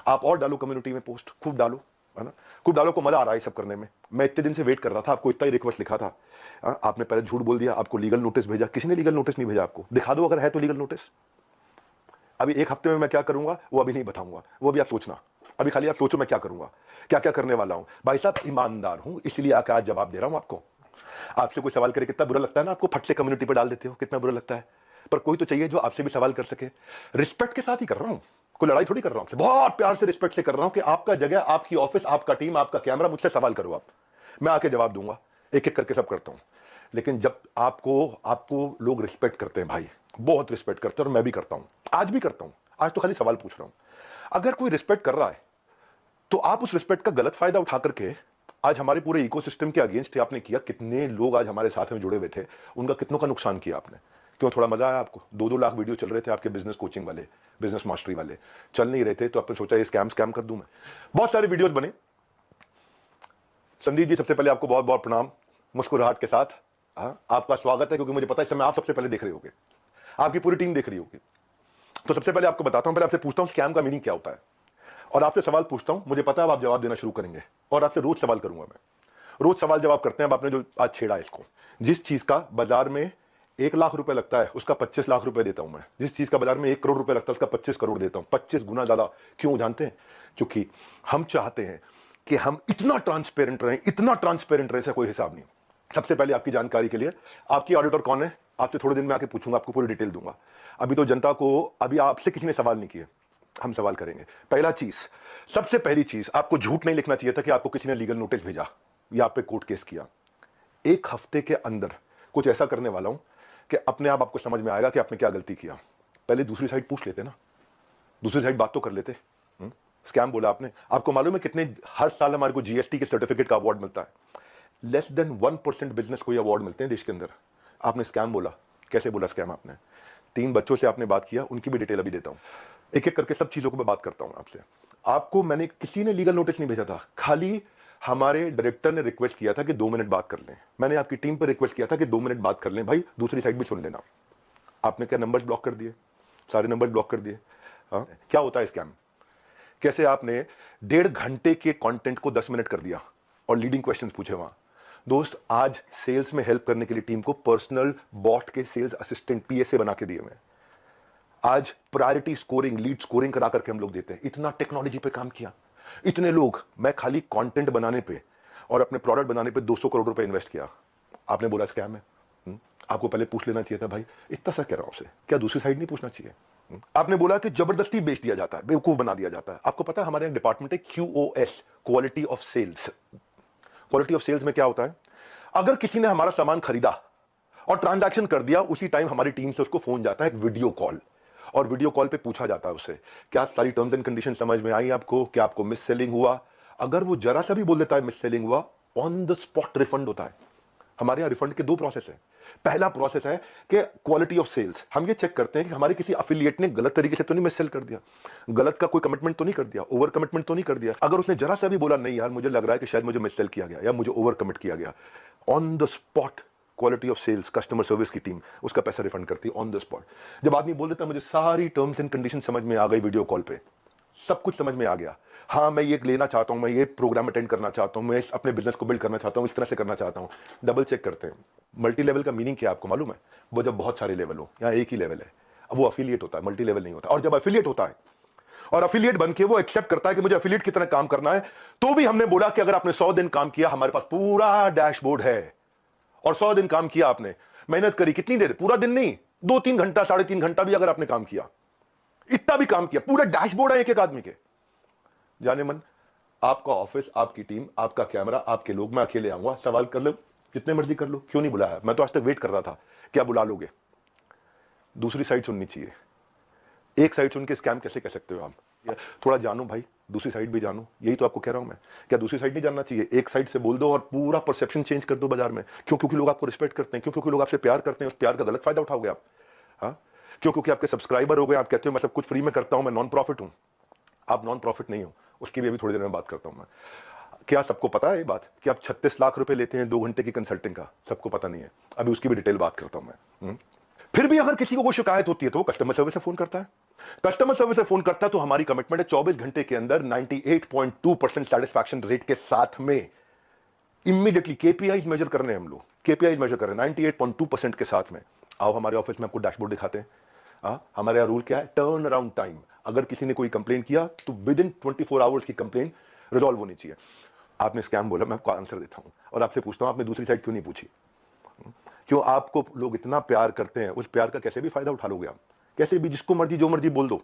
आप और डालो कम्युनिटी में पोस्ट, खूब डालो, है ना, खूब डालो। को मजा आ रहा है सब करने में। मैं इतने दिन से वेट कर रहा था, आपको इतना ही रिक्वेस्ट लिखा था। आपने पहले झूठ बोल दिया, आपको लीगल नोटिस भेजा। किसी ने लीगल नोटिस नहीं भेजा आपको। दिखा दो अगर है तो लीगल नोटिस। अभी एक हफ्ते में मैं क्या करूंगा वो अभी नहीं बताऊंगा, वो अभी आप सोचना। अभी खाली आप सोचो मैं क्या करूंगा, क्या क्या करने वाला हूं। भाई साहब ईमानदार हूं, इसलिए आकर आज जवाब दे रहा हूं आपको। आपसे कोई सवाल करे कितना बुरा लगता है ना आपको, फट से कम्युनिटी पर डाल देते हो, कितना बुरा लगता है। पर कोई तो चाहिए जो आपसे भी सवाल कर सके। रिस्पेक्ट के साथ ही कर रहा हूं, कोई लड़ाई थोड़ी कर रहा हूं, बहुत प्यार से रिस्पेक्ट से कर रहा हूं कि आपका जगह, आपकी ऑफिस, आपका टीम, आपका कैमरा, मुझसे सवाल करो आप, मैं आके जवाब दूंगा। एक एक करके सब करता हूं। लेकिन जब आपको आपको लोग रिस्पेक्ट करते हैं भाई, बहुत रिस्पेक्ट करते हैं, और मैं भी करता हूं, आज भी करता हूं। आज तो खाली सवाल पूछ रहा हूं। अगर कोई रिस्पेक्ट कर रहा है तो आप उस रिस्पेक्ट का गलत फायदा उठा करके आज हमारे पूरे इकोसिस्टम के अगेंस्ट आपने किया। कितने लोग आज हमारे साथ में जुड़े हुए थे, उनका कितनों का नुकसान किया आपने। क्यों, थोड़ा मजा आया आपको? 2-2 लाख वीडियो चल रहे थे आपके बिजनेस कोचिंग वाले, बिजनेस मास्टरी वाले, चल नहीं रहे थे तो आपने सोचा ये स्कैम कर दूं मैं। बहुत सारे वीडियोस बने। संदीप जी, सबसे पहले आपको बहुत बहुत प्रणाम, मुस्कुराहट के साथ। आपका स्वागत है, क्योंकि मुझे पता है इस समय आप सबसे पहले देख रहे होगे, आपकी पूरी टीम देख रही होगी। तो सबसे पहले आपको बताता हूं, पहले आपसे पूछता हूं स्कैम का मीनिंग क्या होता है, और आपसे सवाल पूछता हूं। मुझे पता है आप जवाब देना शुरू करेंगे, और आपसे रोज सवाल करूंगा मैं। रोज सवाल जवाब करते हैं। अब आपने जो आज छेड़ा इसको, जिस चीज का बाजार में 1 लाख रुपए लगता है उसका 25 लाख रुपए देता हूं मैं। जिस चीज का बाजार में 1 करोड़ रुपए लगता है उसका 25 करोड़ देता हूं, 25 गुना ज्यादा। क्यों जानते हैं? क्योंकि हम चाहते हैं कि हम इतना ट्रांसपेरेंट रहें, इतना ट्रांसपेरेंट रहे, कोई हिसाब नहीं। सबसे पहले आपकी जानकारी के लिए, आपकी ऑडिटर कौन है आपसे थोड़े दिन में आके पूछूंगा, आपको पूरी डिटेल दूंगा। अभी तो जनता को, अभी आपसे किसी ने सवाल नहीं किए, हम सवाल करेंगे। पहला चीज, सबसे पहली चीज, आपको झूठ नहीं लिखना चाहिए था कि आपको किसी ने लीगल नोटिस भेजा या आप पे कोर्ट केस किया। 1 हफ्ते के अंदर कुछ ऐसा करने वाला हूं कि अपने आप आपको समझ में आएगा कि आपने क्या गलती किया। पहले दूसरी साइड पूछ लेते ना, दूसरी साइड बात तो कर लेते। स्कैम बोला आपने। आपको मालूम है कितने हर साल हमारे को जीएसटी के सर्टिफिकेट का अवार्ड मिलता है? लेस देन 1% बिजनेस को ये अवार्ड मिलते हैं देश के अंदर। आपने स्कैम बोला। कैसे बोला स्कैम आपने? 3 बच्चों से आपने बात किया, उनकी भी डिटेल अभी देता हूं। एक एक करके सब चीजों को मैं बात करता हूं आपसे। आपको मैंने, किसी ने लीगल नोटिस नहीं भेजा था, खाली हमारे डायरेक्टर ने रिक्वेस्ट किया था कि 2 मिनट बात कर लें। मैंने आपकी टीम पर रिक्वेस्ट किया था कि 2 मिनट बात कर लें भाई, दूसरी साइड भी सुन लेना। आपने क्या नंबर्स ब्लॉक कर दिए, सारे नंबर ब्लॉक कर दिए। क्या होता है स्कैम? कैसे आपने 1.5 घंटे के कंटेंट को 10 मिनट कर दिया और लीडिंग क्वेश्चंस पूछे वहां। दोस्त, आज सेल्स में हेल्प करने के लिए टीम को पर्सनल बॉट के सेल्स असिस्टेंट पीएसए बना के दिए हुए। आज प्रायोरिटी स्कोरिंग, लीड स्कोरिंग करा करके हम लोग देते हैं। इतना टेक्नोलॉजी पे काम किया, इतने लोग। मैं खाली कंटेंट बनाने पे और अपने प्रोडक्ट बनाने पे 200 करोड़ रुपए इन्वेस्ट किया। आपने बोला स्कैम है। आपको पहले पूछ लेना चाहिए था भाई, इतना सा कह रहा हूं आपसे, क्या दूसरी साइड नहीं पूछना चाहिए? आपने बोला कि जबरदस्ती बेच दिया जाता है, बेवकूफ बना दिया जाता है। आपको पता है हमारे डिपार्टमेंट है QoS, quality of sales. Quality of sales में क्या होता है? अगर किसी ने हमारा सामान खरीदा और ट्रांजैक्शन कर दिया, उसी टाइम हमारी टीम से उसको फोन जाता है, एक वीडियो कॉल, और वीडियो कॉल पे पूछा जाता है उससे, क्या सारी टर्म्स एंड कंडीशन समझ में आई आपको, क्या आपको मिस सेलिंग हुआ? अगर वो जरा सा भी बोल देता है मिस सेलिंग हुआ, ऑन द स्पॉट रिफंड होता है। हमारे यहां रिफंड के 2 प्रोसेस है। पहला प्रोसेस है कि क्वालिटी ऑफ सेल्स, हम ये चेक करते हैं कि हमारे किसी एफिलिएट ने गलत तरीके से तो नहीं मिस सेल कर दिया, गलत का कोई कमिटमेंट तो नहीं कर दिया, ओवर कमिटमेंट तो नहीं कर दिया। अगर उसने जरा सा भी बोला नहीं यार मुझे लग रहा है कि शायद मुझे मिस सेल किया गया या मुझे ओवर कमिट किया गया, on the spot quality of sales, customer service की टीम उसका पैसा रिफंड करती है ऑन द स्पॉट। जब आदमी बोल देता मुझे सारी टर्म्स एंड कंडीशन समझ में आ गई, वीडियो कॉल पे सब कुछ समझ में आ गया, हाँ मैं ये लेना चाहता हूं, मैं ये प्रोग्राम अटेंड करना चाहता हूं, मैं अपने बिजनेस को बिल्ड करना चाहता हूं, इस तरह से करना चाहता हूं, डबल चेक करते हैं। मल्टी लेवल का मीनिंग क्या आपको मालूम है? वो जब बहुत सारे लेवल हो, यहाँ एक ही लेवल है, अब वो अफिलिएट होता है, मल्टी लेवल नहीं होता। और जब अफिलिएट होता है और अफिलिएट बनके वो एक्सेप्ट करता है कि मुझे अफिलिएट की तरह काम करना है, तो भी हमने बोला कि अगर आपने 100 दिन काम किया, हमारे पास पूरा डैशबोर्ड है, और 100 दिन काम किया आपने, मेहनत करी, कितनी देर? पूरा दिन नहीं, 2-3 घंटा, 3.5 घंटा भी अगर आपने काम किया, इतना भी काम किया, पूरा डैशबोर्ड है एक एक आदमी के। जाने मन, आपका ऑफिस, आपकी टीम, आपका कैमरा, आपके लोग, मैं अकेले आऊंगा, सवाल कर लो जितने मर्जी कर लो, क्यों नहीं बुलाया? मैं तो आज तक वेट कर रहा था, क्या बुला लोगे? दूसरी साइड सुननी चाहिए। एक साइड सुन के स्कैम कैसे कह सकते हो आप? थोड़ा जानो भाई, दूसरी साइड भी जानो, यही तो आपको कह रहा हूं मैं। क्या दूसरी साइड नहीं जानना चाहिए? एक साइड से बोल दो और पूरा परसेप्शन चेंज कर दो बाजार में। क्यों? क्योंकि लोग आपको रिस्पेक्ट करते हैं, क्यों? क्योंकि लोग आपसे प्यार करते हैं, उस प्यार का गलत फायदा उठाओगे आप। हाँ, क्यों? क्योंकि आपके सब्सक्राइबर हो गए, आप कहते हो मैं सब कुछ फ्री में करता हूं, मैं नॉन प्रॉफिट हूं। आप नॉन प्रॉफिट नहीं हो, उसकी भी अभी थोड़ी देर में बात करता हूं मैं। क्या सबको पता है ये बात कि आप 36 लाख रुपए लेते हैं 2 घंटे की कंसल्टिंग का? सबको पता नहीं है, अभी उसकी भी डिटेल बात करता हूं मैं। फिर भी अगर किसी को कोई शिकायत होती है तो वो कस्टमर सर्विस से फोन करता है। कस्टमर सर्विस से फोन करता है तो हमारी कमिटमेंट है 24 घंटे के अंदर 98.2% सेटिस्फैक्शन रेट के साथ में इमीडिएटली केपीआईज मेजर कर रहे हैं हम लोग, केपीआईज मेजर कर रहे हैं 98.2% के साथ में। आओ हमारे ऑफिस में आपको डैशबोर्ड दिखाते हैं। हमारे यहाँ रूल क्या है, टर्न अराउंड टाइम। अगर किसी ने कोई कंप्लेन किया तो विद इन 24 आवर्स की कंप्लेन रिजॉल्व होनी चाहिए। आपने स्कैम बोला, मैं आपको आंसर देता हूं और आपसे पूछता हूं आपने दूसरी साइड क्यों नहीं पूछी? क्यों आपको लोग इतना प्यार करते हैं, उस प्यार का कैसे भी फायदा उठा लोगे आप, कैसे भी जिसको मर्जी जो मर्जी बोल दो।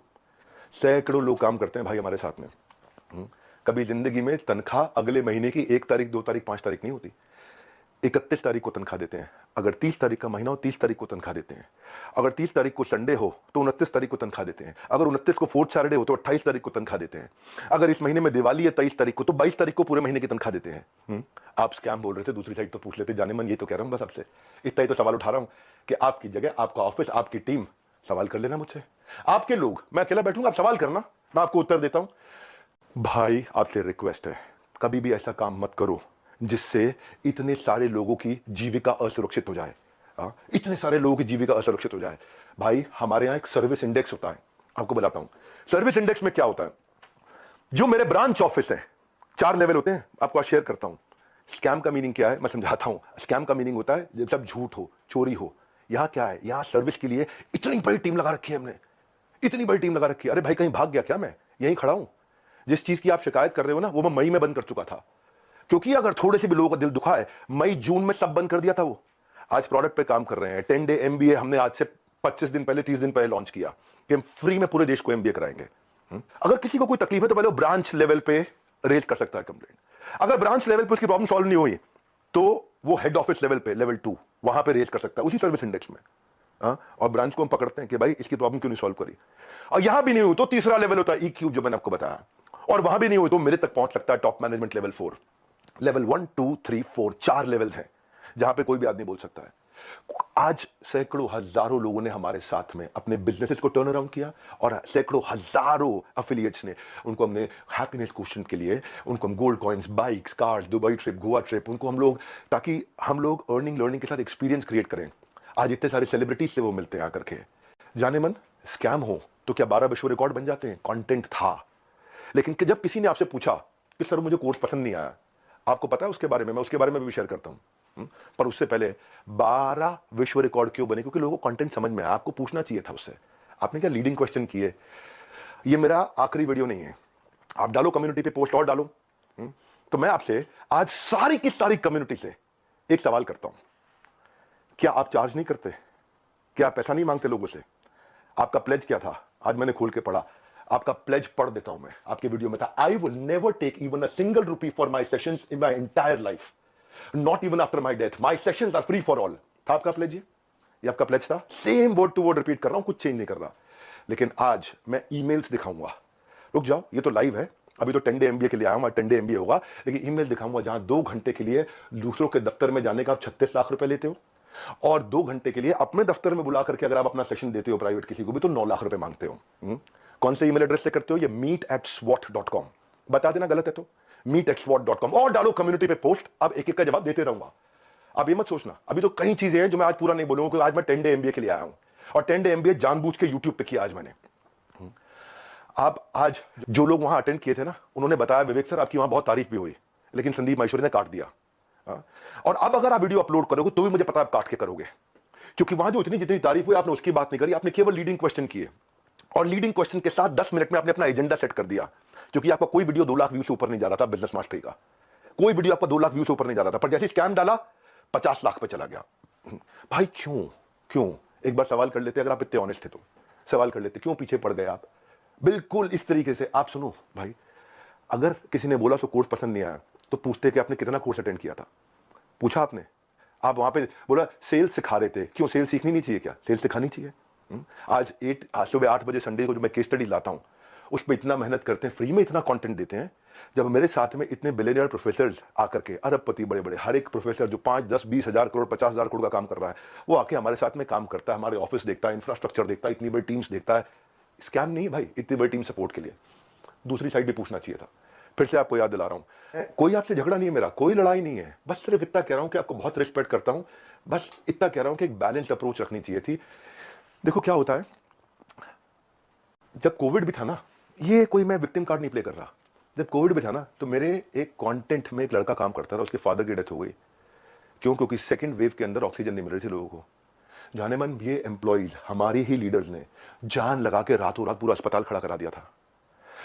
सैकड़ों लोग काम करते हैं भाई हमारे साथ में। कभी जिंदगी में तनख्वाह अगले महीने की 1 तारीख 2 तारीख 5 तारीख नहीं होती, 31 तारीख को तनख्वाह देते हैं। अगर 30 तारीख का महीना हो 30 तारीख को तनख्वाह देते हैं। अगर 30 तारीख को संडे हो तो 29 तारीख को तनख्वाह देते हैं। अगर 29 को फोर्थ सैटरडे हो तो 28 तारीख को तनख्वाह देते हैं। अगर इस महीने में दिवाली है 23 तारीख को तो 22 तारीख को पूरे महीने की तनख्वाह देते हैं। आप स्कैम बोल रहे थे, दूसरी साइड तो पूछ लेते। जाने मन ये तो कह रहा हूं बस आपसे, इतना ही तो सवाल उठा रहा हूं कि आपकी जगह आपका ऑफिस आपकी टीम सवाल कर लेना मुझसे। आपके लोग, मैं अकेला बैठूंगा, आप सवाल करना, मैं आपको उत्तर देता हूं। भाई आपसे रिक्वेस्ट है, कभी भी ऐसा काम मत करो जिससे इतने सारे लोगों की जीविका असुरक्षित हो जाए। इतने सारे लोगों की जीविका असुरक्षित हो जाए। भाई हमारे यहां एक सर्विस इंडेक्स होता है, आपको बताता हूं। सर्विस इंडेक्स में क्या होता है, जो मेरे ब्रांच ऑफिस है 4 लेवल होते हैं, आपको आज शेयर करता हूं। स्कैम का मीनिंग क्या है मैं समझाता हूं। स्कैम का मीनिंग होता है जब सब झूठ हो, चोरी हो। यहां क्या है, यहां सर्विस के लिए इतनी बड़ी टीम लगा रखी है हमने, इतनी बड़ी टीम लगा रखी है। अरे भाई कहीं भाग गया क्या? मैं यहीं खड़ा हूं। जिस चीज की आप शिकायत कर रहे हो ना, वो मैं मई में बंद कर चुका था, क्योंकि अगर थोड़े से भी लोगों का दिल दुखा है, मई जून में सब बंद कर दिया था। वो आज प्रोडक्ट पे काम कर रहे हैं। 10 डे एमबीए हमने आज से 25 दिन पहले 30 दिन पहले लॉन्च किया कि हम फ्री में पूरे देश को एमबीए कराएंगे। अगर किसी को कोई तकलीफ है तो पहले वो ब्रांच लेवल पे रेज कर सकता है कंप्लेंट। अगर ब्रांच लेवल पे उसकी प्रॉब्लम सॉल्व नहीं हुई तो वो हेड ऑफिस लेवल पे, लेवल 2, वहां पे रेज कर सकता है उसी सर्विस इंडेक्स में। और ब्रांच को हम पकड़ते हैं कि भाई इसकी प्रॉब्लम क्यों नहीं सॉल्व करी। और यहां भी नहीं हुई तो तीसरा लेवल होता है ई जो मैंने आपको बताया। और वहां भी नहीं हुई तो मेरे तक पहुंच सकता है top management level 4। Level 1 2 3 4 4 levels हैं जहां पे कोई भी आदमी बोल सकता है। आज सैकड़ों हजारों लोगों ने हमारे साथ में अपने बिजनेसेस को टर्न अराउंड किया और सैकड़ों हजारों एफिलिएट्स ने, उनको हमने हैप्पीनेस क्वेश्चन के लिए उनको हम gold coins, bikes, cars, Dubai trip, Goa trip, उनको हम लोग, ताकि हम लोग अर्निंग लर्निंग के साथ एक्सपीरियंस क्रिएट करें। आज इतने सारे सेलिब्रिटीज से वो मिलते हैं आकर के। जाने मन स्कैम हो तो क्या 12 विश्व रिकॉर्ड बन जाते हैं? कंटेंट था। लेकिन कि जब किसी ने आपसे पूछा कि सर मुझे कोर्स पसंद नहीं आया, आपको पता है उसके बारे में, मैं उसके बारे में भी शेयर करता हूं। पर उससे पहले 12 विश्व रिकॉर्ड क्यों बने? क्योंकि लोगों को कंटेंट समझ में आया। आपको पूछना चाहिए था उससे। आपने क्या लीडिंग क्वेश्चन किए। ये मेरा आखिरी वीडियो नहीं है, आप डालो कम्युनिटी पे पोस्ट और डालो। तो मैं आपसे आज सारी की सारी कम्युनिटी से एक सवाल करता हूं, क्या आप चार्ज नहीं करते? क्या आप पैसा नहीं मांगते लोगों से? आपका प्लेज क्या था? आज मैंने खोल के पढ़ा, आपका प्लेज पढ़ देता हूं मैं। आपके वीडियो में था, I will never take even a single rupee for my sessions in my entire life, not even after my death, my sessions are free for all. था आपका प्लेज? ये आपका प्लेज था। Same word to word repeat कर रहा हूं, कुछ change नहीं कर रहा। लेकिन आज मैं ईमेल्स दिखाऊंगा। रुक जाओ, ये तो लाइव है, अभी तो 10 डे एमबीए के लिए आया हूं, 10 डे एमबीए होगा, लेकिन ईमेल दिखाऊंगा जहां 2 घंटे के लिए दूसरों के दफ्तर में जाने का आप 36 लाख रुपए लेते हो और 2 घंटे के लिए अपने दफ्तर में बुला करके अगर आप अपना सेशन देते हो प्राइवेट किसी को भी तो 9 लाख रुपए मांगते हो। कौन से ईमेल एड्रेस से करते हो? ये meet@swat.com। बता देना गलत है तो meet@swat.com और डालो कम्युनिटी पे पोस्ट। अब एक एक का जवाब देते रहूंगा। अब ये मत सोचना, अभी तो कई चीजें हैं जो मैं आज पूरा नहीं बोलूंगा, क्योंकि आज मैं 10 डे एमबीए के लिए आया हूं और 10 डे एमबीए जानबूझ के यूट्यूब पे किया आज मैंने। आप आज जो लोग वहां अटेंड किए थे ना, उन्होंने बताया विवेक सर आपकी वहां बहुत तारीफ भी हुई, लेकिन संदीप माहेश्वरी ने काट दिया। और अब अगर आप वीडियो अपलोड करोगे तो भी मुझे पता है आप काट के करोगे, क्योंकि वहां जो इतनी जितनी तारीफ हुई आपने उसकी बात नहीं करी, आपने केवल लीडिंग क्वेश्चन किए और लीडिंग क्वेश्चन के साथ 10 मिनट में आपने अपना एजेंडा सेट कर दिया। क्योंकि आपका कोई वीडियो 2 लाख व्यू से ऊपर नहीं जा रहा था बिजनेस मास्टरी का, कोई वीडियो आपका 2 लाख व्यू से ऊपर नहीं जा रहा था, पर जैसे स्कैम डाला 50 लाख पे चला गया। भाई क्यों क्यों? एक बार सवाल कर लेते, अगर आप इतने ऑनेस्ट थे तो सवाल कर लेते, क्यों पीछे पड़ गए आप? बिल्कुल इस तरीके से आप सुनो भाई, अगर किसी ने बोला तो कोर्स पसंद नहीं आया तो पूछते कि आपने कितना कोर्स अटेंड किया था? पूछा आपने? आप वहां पे बोला सेल्स सिखा रहे थे, क्यों सेल्स सीखनी नहीं चाहिए क्या? सेल्स सिखानी चाहिए। आज सुबह 8 बजे संडे को जो मैं केस स्टडी लाता हूं उस पर इतना मेहनत करते हैं, फ्री में इतना कंटेंट देते हैं। जब मेरे साथ में इतने बिलियनियर प्रोफेसर्स आकर के, अरबपति बड़े बड़े, हर एक प्रोफेसर जो 5 10 20 हजार करोड़ 50 हजार करोड़ का काम कर रहा है, वो आके हमारे साथ में काम करता है, हमारे ऑफिस देखता है, इंफ्रास्ट्रक्चर देखता है, इतनी बड़ी टीम्स देखता है। स्कैम नहीं भाई, इतनी बड़ी टीम सपोर्ट के लिए। दूसरी साइड भी पूछना चाहिए था। फिर से आपको याद दिला रहा हूं, कोई आपसे झगड़ा नहीं है मेरा, कोई लड़ाई नहीं है, बस सिर्फ इतना कह रहा हूं कि आपको बहुत रिस्पेक्ट करता हूं, बस इतना कह रहा हूं कि एक बैलेंस्ड अप्रोच रखनी चाहिए थी। देखो क्या होता है, जब कोविड भी था ना, ये कोई मैं विक्टिम कार्ड नहीं प्ले कर रहा, जब कोविड भी था ना तो मेरे एक कंटेंट में एक लड़का काम करता था, उसके फादर की डेथ हो गई। क्यों? क्योंकि सेकंड वेव के अंदर ऑक्सीजन नहीं मिल रही थी लोगों को। जाने मन ये एम्प्लॉइज, हमारी ही लीडर्स ने जान लगा के रातों रात पूरा अस्पताल खड़ा करा दिया था।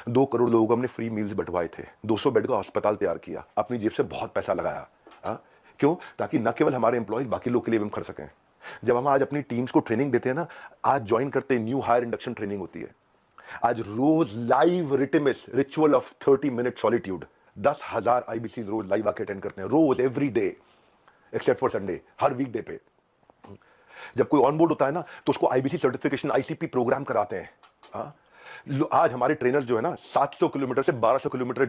2 करोड़ लोगों को हमने फ्री मील्स बंटवाए थे, 200 बेड का अस्पताल तैयार किया, अपनी जेब से बहुत पैसा लगाया। क्यों? ताकि न केवल हमारे एम्प्लॉइज, बाकी लोग के लिए भी हम कर सकें। जब हम आज अपनी टीम्स को ट्रेनिंग देते हैं ना, आज ज्वाइन करते हैं, न्यू हायर इंडक्शन ट्रेनिंग होती है, आज रोज लाइव रिटिमिस ritual of 30 minute solitude, 10,000 IBC रोज लाइव आके अटेंड करते हैं, रोज every day except for Sunday, हर वीकडे पे। जब कोई ऑन बोर्ड होता है ना तो उसको आईबीसी सर्टिफिकेशन, आईसीपी प्रोग्राम कराते हैं। आज हमारे ट्रेनर्स जो है ना 700 किलोमीटर से 1200 किलोमीटर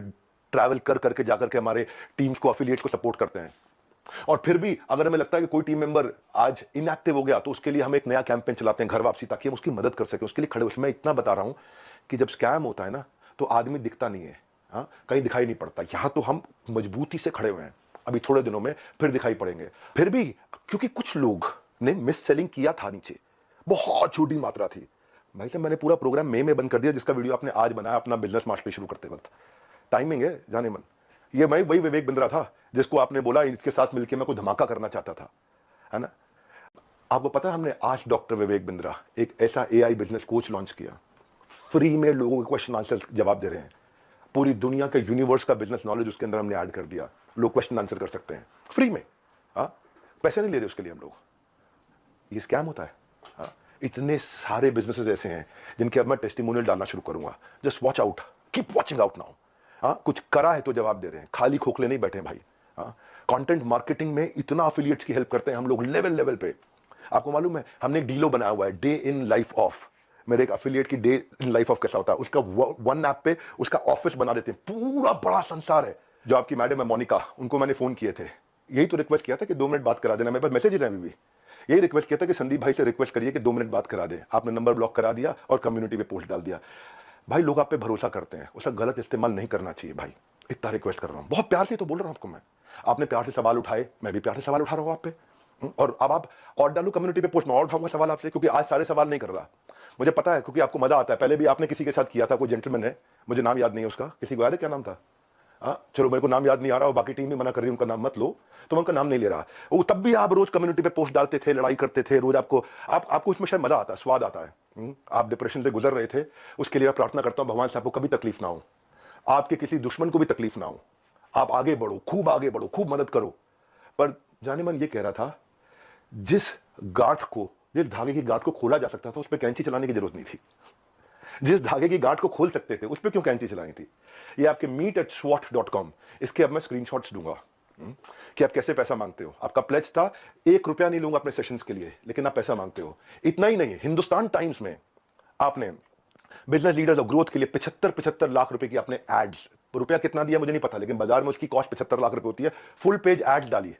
ट्रैवल कर करके जाकर के हमारे टीम्स को, अफिलिएट्स को सपोर्ट करते हैं। और फिर भी अगर हमें लगता है कि कोई टीम मेंबर आज इनएक्टिव हो गया तो उसके लिए हम एक नया कैंपेन चलाते हैं, घर वापसी, ताकि हम उसकी मदद कर सके, उसके लिए खड़े हो। मैं इतना बता रहा हूं कि जब स्कैम होता है ना तो आदमी दिखता नहीं है, कहीं दिखाई नहीं पड़ता। यहां तो हम मजबूती से खड़े हुए हैं, अभी थोड़े दिनों में फिर दिखाई पड़ेंगे। फिर भी क्योंकि कुछ लोग ने मिस सेलिंग किया था, नीचे बहुत छोटी मात्रा थी भाई साहब, मैंने पूरा प्रोग्राम मई में बंद कर दिया, जिसका वीडियो आपने आज बनाया अपना बिजनेस मास्टरी शुरू करते वक्त। टाइमिंग है जाने मन, ये मैं वही विवेक बिंद्रा था जिसको आपने बोला इसके साथ मिलकर मैं कोई धमाका करना चाहता था, है ना। आपको पता है हमने आज डॉक्टर विवेक बिंद्रा एक ऐसा एआई बिजनेस कोच लॉन्च किया, फ्री में लोगों के क्वेश्चन आंसर जवाब दे रहे हैं। पूरी दुनिया के यूनिवर्स का बिजनेस नॉलेज उसके अंदर हमने ऐड कर दिया, लोग क्वेश्चन आंसर कर सकते हैं फ्री में। पैसे नहीं ले रहे उसके लिए हम लोग। ये स्कैम होता है। इतने सारे बिजनेसेस ऐसे हैं जिनके अब मैं टेस्टिमोनियल डालना शुरू करूंगा। Just watch out, keep watching out now. कुछ करा है तो जवाब दे रहे हैं, खाली खोखले नहीं बैठे भाई। कंटेंट मार्केटिंग में इतना अफिलिएट्स की हेल्प करते हैं हम लोग लेवल पे। आपको मालूम है हमने एक डीलो बनाया हुआ है, डे इन लाइफ ऑफ। मेरे एक अफिलिएट की डे इन लाइफ ऑफ कैसा होता है, उसका वन ऐप पे उसका ऑफिस बना देते हैं, पूरा बड़ा संसार है। जो आपकी मैडम है मोनिका, उनको मैंने फोन किए थे, यही तो रिक्वेस्ट किया था कि 2 मिनट बात करा देना, मेरे पास मैसेजेस हैं अभी भी। यही रिक्वेस्ट किया था कि संदीप भाई से रिक्वेस्ट करिए कि 2 मिनट बात करा दे। आपने नंबर ब्लॉक करा दिया और कम्युनिटी पे पोस्ट डाल दिया। भाई लोग आप पे भरोसा करते हैं, उसका गलत इस्तेमाल नहीं करना चाहिए भाई। इतना रिक्वेस्ट कर रहा हूं, बहुत प्यार से तो बोल रहा हूं आपको मैं। आपने प्यार से सवाल उठाए, मैं भी प्यार से सवाल उठा रहा हूं आप पे। और अब आप और डालू कम्युनिटी पे पोस्ट में और उठाऊंगा सवाल आपसे, क्योंकि आज सारे सवाल नहीं कर रहा, मुझे पता है, क्योंकि आपको मजा आता है। पहले भी आपने किसी के साथ किया था, कोई जेंटलमैन है, मुझे नाम याद नहीं है उसका, किसी को याद है क्या नाम था? चलो मेरे को नाम याद नहीं आ रहा और बाकी टीम भी मना कर रही है उनका नाम मत लो, तो मैं उनका नाम नहीं ले रहा। वो तब भी आप रोज कम्युनिटी पे पोस्ट डालते थे, लड़ाई करते थे रोज। आपको इसमें शायद मजा आता है, स्वाद आता है। आप डिप्रेशन से गुजर रहे थे, उसके लिए मैं प्रार्थना करता हूं भगवान से आपको कभी तकलीफ ना हो, आपके किसी दुश्मन को भी तकलीफ ना हो, आप आगे बढ़ो, खूब आगे बढ़ो, खूब मदद करो। पर जाने मन ये कह रहा था, जिस धागे की गांठ को खोला जा सकता था उस पर कैंची चलाने की जरूरत नहीं थी। जिस धागे की गांठ को खोल सकते थे उस पर क्यों कैंची चलानी थी? ये आपके meet@swat.com, इसके अब मैं स्क्रीनशॉट्स दूंगा कि आप कैसे पैसा मांगते हो। आपका प्लेज था 1 रुपया नहीं लूंगा अपने सेशंस के लिए, लेकिन आप पैसा मांगते हो। इतना ही नहीं, हिंदुस्तान टाइम्स में आपने बिजनेस लीडर्स और ग्रोथ के लिए 75 लाख रुपए की आपने एड्स, रुपया कितना दिया मुझे नहीं पता, लेकिन बाजार में उसकी कॉस्ट 75 लाख रुपए होती है। फुल पेज एड्स डाली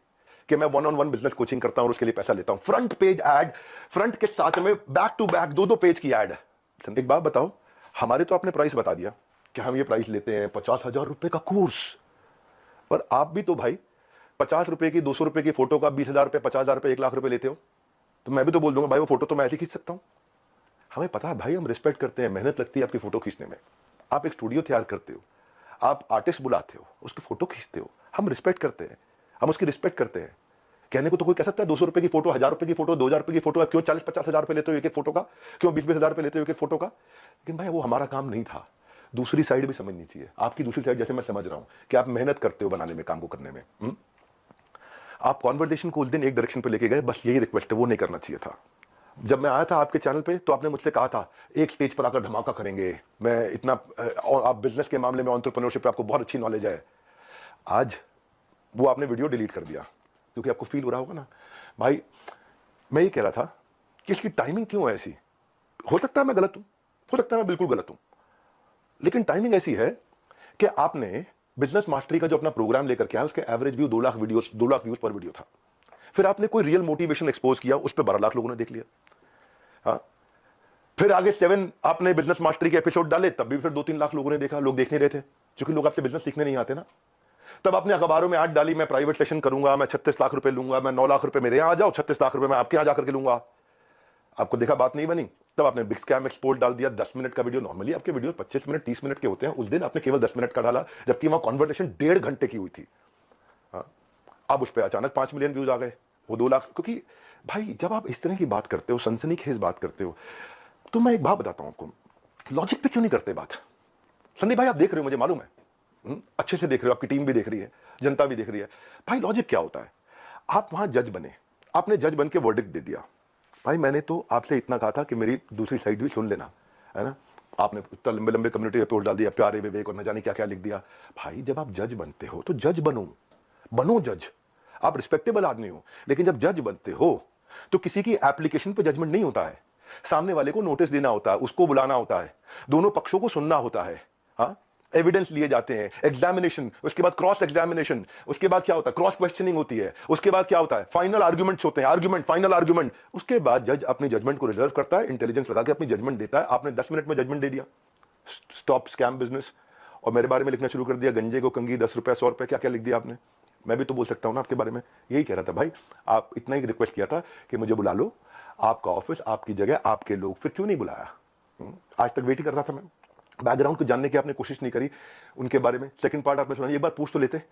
कि मैं 1-on-1 बिजनेस कोचिंग करता हूं और उसके लिए पैसा लेता हूं। फ्रंट पेज एड, फ्रंट के साथ में बैक टू बैक 2-2 पेज की एड। एक बात बताओ, हमारे तो आपने प्राइस बता दिया कि हम ये प्राइस लेते हैं 50,000 रुपए का कोर्स, पर आप भी तो भाई 50 रुपए की, 200 रुपए की फोटो का 20,000 रुपए, 50,000 रुपए, 1 लाख रुपए लेते हो। तो मैं भी तो बोल दूंगा भाई वो फोटो तो मैं ऐसे खींच सकता हूं। हमें पता है भाई, हम रिस्पेक्ट करते हैं, मेहनत लगती है आपकी फोटो खींचने में। आप एक स्टूडियो तैयार करते हो, आप आर्टिस्ट बुलाते हो, उसकी फोटो खींचते हो, हम रिस्पेक्ट करते हैं, हम उसकी रिस्पेक्ट करते हैं। कहने को तो कोई कह सकता है 200 रुपए की फोटो, 1,000 रुपए की फोटो, 2,000 रुपए की फोटो, क्यों 40-50 हजार रुपए लेते हो एक एक फोटो का, क्यों 20-20 हजार रुपए लेते हो एक एक फोटो का? लेकिन भाई वो हमारा काम नहीं था। दूसरी साइड भी समझनी चाहिए, आपकी दूसरी साइड जैसे मैं समझ रहा हूं कि आप मेहनत करते हो बनाने में, काम को करने में। आप कॉन्वर्सेशन को उस दिन एक डायरेक्शन पे लेके गए, बस यही रिक्वेस्ट है, वो नहीं करना चाहिए था। जब मैं आया था आपके चैनल पे तो आपने मुझसे कहा था एक स्टेज पर आकर धमाका करेंगे, मैं इतना, आप बिजनेस के मामले में, एंटरप्रेन्योरशिप पे आपको बहुत अच्छी नॉलेज है। आज वो आपने वीडियो डिलीट कर दिया, क्योंकि आपको फील हो रहा होगा ना भाई। मैं ये कह रहा था कि इसकी टाइमिंग क्यों है ऐसी? हो सकता है मैं गलत हूं, हो सकता है मैं बिल्कुल गलत हूं, लेकिन टाइमिंग ऐसी है कि आपने बिजनेस मास्टरी का जो अपना प्रोग्राम लेकर के आया, उसके एवरेज व्यू 2 लाख व्यूज पर वीडियो था। फिर आपने कोई रियल मोटिवेशन एक्सपोज किया, उस पर 12 लाख लोगों ने देख लिया। फिर आगे 7 आपने बिजनेस मास्टरी के एपिसोड डाले, तब भी फिर 2-3 लाख लोगों ने देखा। लोग देख नहीं रहे थे, क्योंकि लोग आपसे बिजनेस सीखने नहीं आते ना। तब आपने अखबारों में ऐड डाली, मैं प्राइवेट सेशन करूंगा, मैं 36 लाख रुपए लूंगा, मैं 9 लाख रुपए मेरे यहां आ जाओ, 36 लाख रुपए मैं आपके यहां जाकर के लूंगा। आपको देखा बात नहीं बनी, तब आपने बिग स्कैम एक्सपोर्ट डाल दिया। 10 मिनट का वीडियो, नॉर्मली आपके वीडियो 25 मिनट 30 मिनट के होते हैं, उस दिन आपने केवल 10 मिनट का डाला, जबकि वहां कॉन्वर्सेशन 1.5 घंटे की हुई थी। अब उस पर अचानक 5 मिलियन व्यूज आ गए, वो 2 लाख। क्योंकि भाई जब आप इस तरह की बात करते हो, सनसनीखेज बात करते हो, तो मैं एक बात बताता हूं आपको, लॉजिक पे क्यों नहीं करते बात। संदीप भाई आप देख रहे हो, मुझे मालूम है, अच्छे से देख रहे हो, आपकी टीम भी देख रही है, जनता भी देख रही है। भाई लॉजिक क्या होता है, आप वहां जज बने, आपने जज बन के वर्डिक्ट दे दिया। भाई मैंने तो आपसे इतना कहा था कि मेरी दूसरी साइड भी सुन लेना, है ना। आपने इतना लंबे लंबे कम्युनिटी पोस्ट डाल दिया, प्यारे विवेक और न जाने क्या क्या लिख दिया। भाई जब आप जज बनते हो तो जज बनो जज। आप रिस्पेक्टेबल आदमी हो, लेकिन जब जज बनते हो तो किसी की एप्लीकेशन पे जजमेंट नहीं होता है, सामने वाले को नोटिस देना होता है, उसको बुलाना होता है, दोनों पक्षों को सुनना होता है। हाँ, एविडेंस लिए जाते हैं, एग्जामिनेशन, उसके बाद क्रॉस एग्जामिनेशन, उसके बाद क्या होता है, क्रॉस क्वेश्चनिंग होती है, उसके बाद क्या होता है, फाइनल आर्गुमेंट्स होते हैं, आर्गुमेंट, फाइनल आर्गुमेंट। उसके बाद जज अपनी जजमेंट को रिजर्व करता है, इंटेलिजेंस लगा के अपनी जजमेंट देता है। आपने 10 मिनट में जजमेंट दे दिया, स्टॉप स्कैम बिजनेस, और मेरे बारे में लिखना शुरू कर दिया, गंजे को कंगी 10 रुपए 100 रुपए, क्या क्या लिख दिया आपने। मैं भी तो बोल सकता हूं ना आपके बारे में, यही कह रहा था भाई। आप इतना ही रिक्वेस्ट किया था कि मुझे बुला लो, आपका ऑफिस, आपकी जगह, आपके लोग, फिर क्यों नहीं बुलाया। आज तक वेट ही कर रहा था मैं, बैकग्राउंड को जानने की आपने कोशिश नहीं करी उनके बारे में। सेकंड पार्ट आपने सुना, एक बार पूछ तो लेते,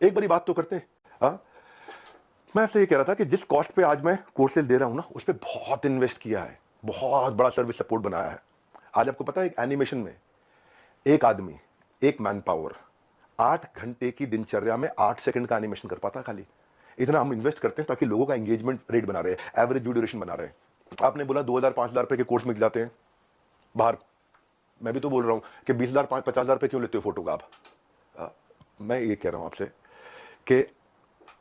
एक बारी बात तो करते। हाँ, मैं आपसे ये कह रहा था कि जिस कॉस्ट पे आज मैं कोर्सेज दे रहा हूं ना, उस पर बहुत इन्वेस्ट किया है, बहुत बड़ा सर्विस सपोर्ट बनाया है। आज आपको पता है एक एनिमेशन में एक आदमी, एक मैन पावर 8 घंटे की दिनचर्या में 8 सेकंड का एनिमेशन कर पाता खाली। इतना हम इन्वेस्ट करते हैं ताकि लोगों का एंगेजमेंट रेट बना रहे, एवरेज व्यू ड्यूरेशन बना रहे। आपने बोला 2000 5000 रुपए के कोर्स में जाते हैं बाहर, मैं भी तो बोल रहा हूं कि 20,000 50,000 रुपए क्यों लेते हो फोटो का आप। मैं ये कह रहा हूं आपसे कि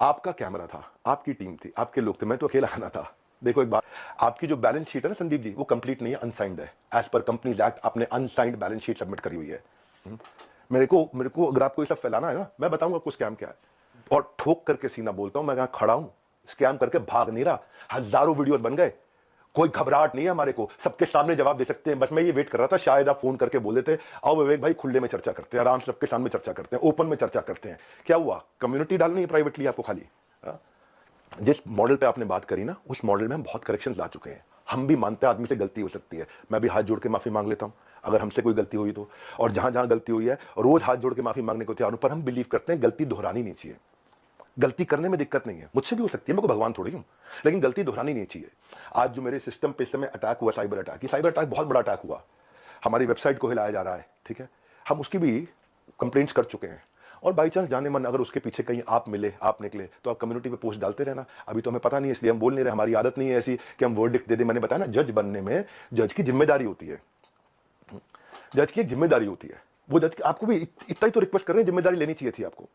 आपका कैमरा था, आपकी टीम थी, आपके लोग थे, मैं तो अकेला आना था। देखो एक बात, आपकी जो बैलेंस शीट है ना संदीप जी, वो कंप्लीट नहीं है, अनसाइंड है। एज पर कंपनीज एक्ट आपने अनसाइंड बैलेंस शीट सबमिट करी हुई है। मेरे को अगर आपको ये सब फैलाना है ना, मैं बताऊंगा आपको स्कैम क्या है, और ठोक करके सीना बोलता हूं, मैं यहां खड़ा हूं, स्कैम करके भाग नहीं रहा। हजारों वीडियोस बन गए, कोई घबराहट नहीं है हमारे को, सबके सामने जवाब दे सकते हैं। बस मैं ये वेट कर रहा था, शायद आप फोन करके बोल देते, आओ विवेक भाई खुले में चर्चा करते हैं, आराम से सबके सामने चर्चा करते हैं, ओपन में चर्चा करते हैं। क्या हुआ, कम्युनिटी डालनी है प्राइवेटली आपको खाली। जिस मॉडल पे आपने बात करी ना, उस मॉडल में हम बहुत करेक्शंस ला चुके हैं। हम भी मानते हैं आदमी से गलती हो सकती है, मैं भी हाथ जोड़ के माफी मांग लेता हूं अगर हमसे कोई गलती हुई तो। और जहां जहां गलती हुई है रोज हाथ जोड़ के माफी मांगने को तैयार हूं, पर हम बिलीव करते हैं गलती दोहरानी नहीं चाहिए। गलती करने में दिक्कत नहीं है, मुझसे भी हो सकती है, मैं कोई भगवान थोड़ी हूं, लेकिन गलती दोहरानी नहीं चाहिए। आज जो मेरे सिस्टम पे इस समय अटैक हुआ, साइबर अटैक, ये साइबर अटैक बहुत बड़ा अटैक हुआ, हमारी वेबसाइट को हिलाया जा रहा है, ठीक है, हम उसकी भी कंप्लेंट्स कर चुके हैं। और बाई चांस जाने मन अगर उसके पीछे कहीं आप मिले, आप निकले, तो आप कम्युनिटी पे पोस्ट डालते रहना। अभी तो हमें पता नहीं है, इसलिए हम बोल नहीं रहे, हमारी आदत नहीं है ऐसी कि हम वर्डिक्ट दे दें। मैंने बताया ना, जज बनने में जज की जिम्मेदारी होती है, जज की एक जिम्मेदारी होती है। वो जज आपको भी इतना ही तो रिक्वेस्ट कर रहे हैं, जिम्मेदारी लेनी चाहिए थी आपको।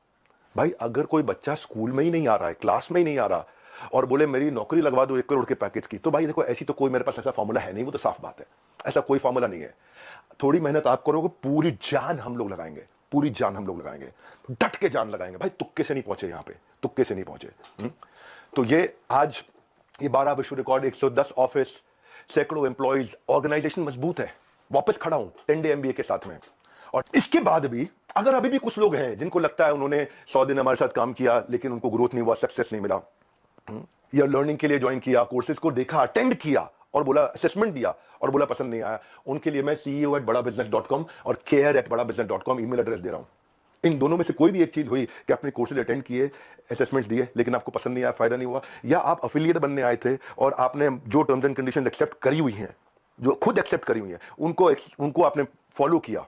भाई अगर कोई बच्चा स्कूल में ही नहीं आ रहा है, क्लास में ही नहीं आ रहा, और बोले मेरी नौकरी लगवा दो 1 करोड़ के पैकेज की, तो भाई देखो ऐसी तो कोई मेरे पास ऐसा फॉर्मूला है नहीं, वो तो साफ बात है, ऐसा कोई फॉर्मूला नहीं है। थोड़ी मेहनत आप करोगे, पूरी जान हम लोग लगाएंगे, पूरी जान हम लोग लगाएंगे, डट के जान लगाएंगे भाई। तुक्के से नहीं पहुंचे यहाँ पे, तुक्के से नहीं पहुंचे। तो ये आज ये 12 विश्व रिकॉर्ड, 110 ऑफिस, सैकड़ों एम्प्लॉइज, ऑर्गेनाइजेशन मजबूत है। वापस खड़ा हूं 10 डे MBA के साथ में। और इसके बाद भी अगर अभी भी कुछ लोग हैं जिनको लगता है उन्होंने 100 दिन हमारे साथ काम किया लेकिन उनको ग्रोथ नहीं हुआ, सक्सेस नहीं मिला, या लर्निंग के लिए ज्वाइन किया, कोर्सेज को देखा, अटेंड किया और बोला, असेसमेंट दिया और बोला पसंद नहीं आया, उनके लिए मैं CEO@badabusiness.com और care@badabusiness.com ईमेल एड्रेस दे रहा हूं। इन दोनों में से कोई भी एक चीज हुई कि आपने कोर्सेज अटेंड किए, असेसमेंट्स दिए, लेकिन आपको पसंद नहीं आया, फायदा नहीं हुआ, या आप अफिलिएट बनने आए थे और आपने जो टर्म्स एंड कंडीशंस एक्सेप्ट करी हुई हैं, जो खुद एक्सेप्ट करी हुई हैं, उनको आपने फॉलो किया,